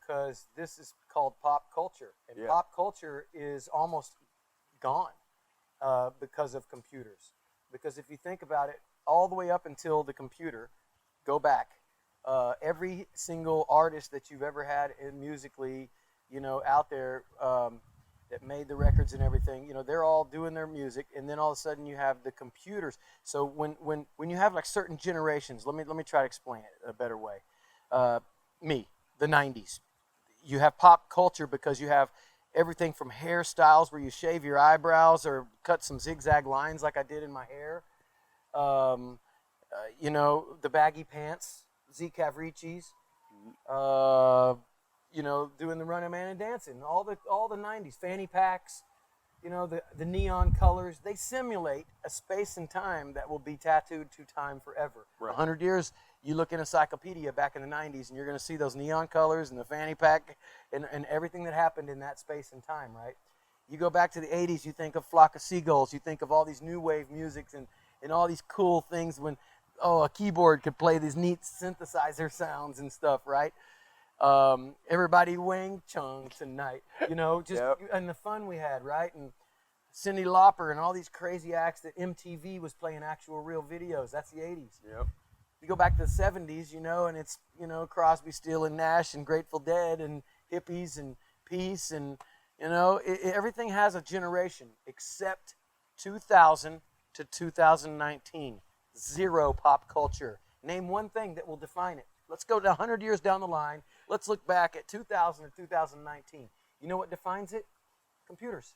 because this is called pop culture. And pop culture is almost gone because of computers. Because if you think about it, all the way up until the computer, go back, every single artist that you've ever had in musically, out there that made the records and everything, they're all doing their music, and then all of a sudden you have the computers. So when you have like certain generations, let me try to explain it a better way. The 90s, you have pop culture because you have everything from hairstyles where you shave your eyebrows or cut some zigzag lines like I did in my hair. The baggy pants, Z Cavricis, doing the Running Man and dancing, all the 90s, fanny packs, the neon colors. They simulate a space and time that will be tattooed to time forever. Right. 100 years, you look in encyclopedia back in the 90s, and you're going to see those neon colors and the fanny pack and everything that happened in that space and time, right? You go back to the 80s, you think of Flock of Seagulls, you think of all these new wave musics and all these cool things when, a keyboard could play these neat synthesizer sounds and stuff, right? Everybody Wang Chung tonight, and the fun we had, right? And Cyndi Lauper and all these crazy acts that MTV was playing actual real videos. That's the 80s. Yep. You go back to the 70s, and it's, Crosby, Steele, and Nash and Grateful Dead and hippies and peace and, everything has a generation except 2000 to 2019. Zero pop culture. Name one thing that will define it. Let's go to 100 years down the line. Let's look back at 2000 to 2019. You know what defines it? Computers.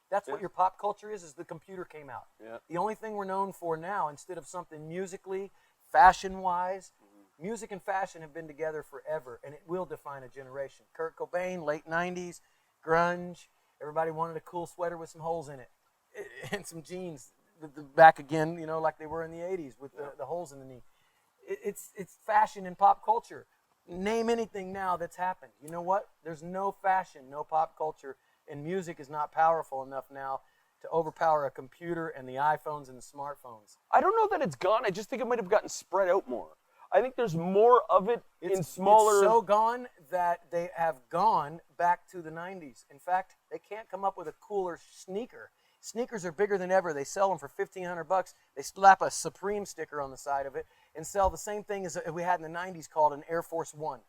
That's what your pop culture is the computer came out. Yeah. The only thing we're known for now, instead of something musically, fashion-wise, music and fashion have been together forever, and it will define a generation. Kurt Cobain, late 90s, grunge. Everybody wanted a cool sweater with some holes in it and some jeans. Back again, like they were in the 80s with the holes in the knee. It's fashion and pop culture. Name anything now that's happened. You know what? There's no fashion, no pop culture, and music is not powerful enough now to overpower a computer and the iPhones and the smartphones. I don't know that it's gone. I just think it might have gotten spread out more. I think there's more of it in smaller... It's so gone that they have gone back to the 90s. In fact, they can't come up with a cooler sneaker. Sneakers are bigger than ever. They sell them for $1,500. They slap a Supreme sticker on the side of it and sell the same thing as we had in the 90s called an Air Force One.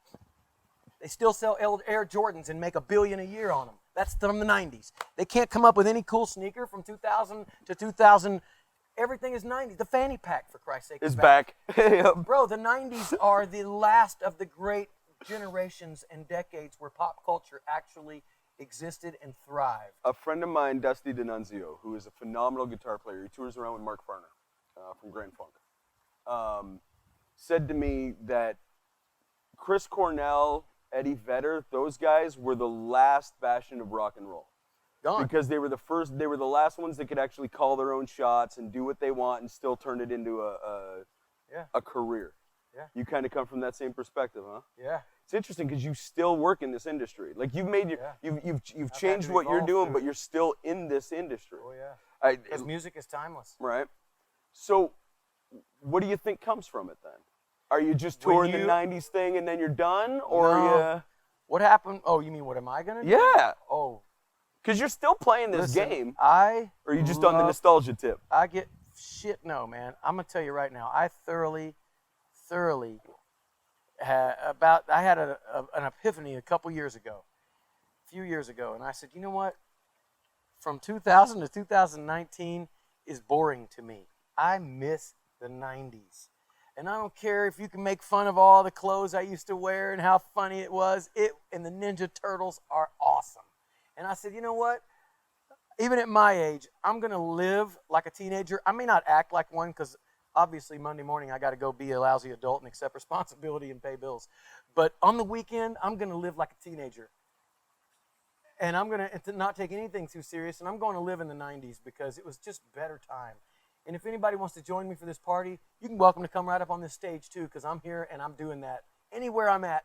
They still sell Air Jordans and make $1 billion a year on them. That's from the 90s. They can't come up with any cool sneaker from 2000 to 2000. Everything is 90s. The fanny pack, for Christ's sake, is back. Bro, the 90s are the last of the great generations and decades where pop culture actually existed and thrived. A friend of mine, Dusty D'Annunzio, who is a phenomenal guitar player, he tours around with Mark Farner from Grand Funk, said to me that Chris Cornell, Eddie Vedder, those guys were the last bastion of rock and roll. Gone. Because they were the last ones that could actually call their own shots and do what they want and still turn it into a career. Yeah. You kind of come from that same perspective, huh? Yeah. It's interesting because you still work in this industry. Like you've changed what you're doing, but you're still in this industry. Oh yeah. Because music is timeless. Right. So, what do you think comes from it then? Are you just touring the '90s thing and then you're done, or no. What happened? Oh, you mean what am I gonna do? Yeah. Oh. Because you're still playing this game. Or are you just on the nostalgia tip? I get shit. No, man. I'm gonna tell you right now. I thoroughly I had an epiphany a few years ago, and I said, you know what? From 2000 to 2019 is boring to me. I miss the 90s. And I don't care if you can make fun of all the clothes I used to wear and how funny it was. And the Ninja Turtles are awesome. And I said, you know what? Even at my age, I'm going to live like a teenager. I may not act like one because obviously Monday morning I got to go be a lousy adult and accept responsibility and pay bills. But on the weekend, I'm going to live like a teenager. And I'm going to not take anything too serious. And I'm going to live in the 90s because it was just better time. And if anybody wants to join me for this party, you can welcome to come right up on this stage too, because I'm here and I'm doing that. Anywhere I'm at,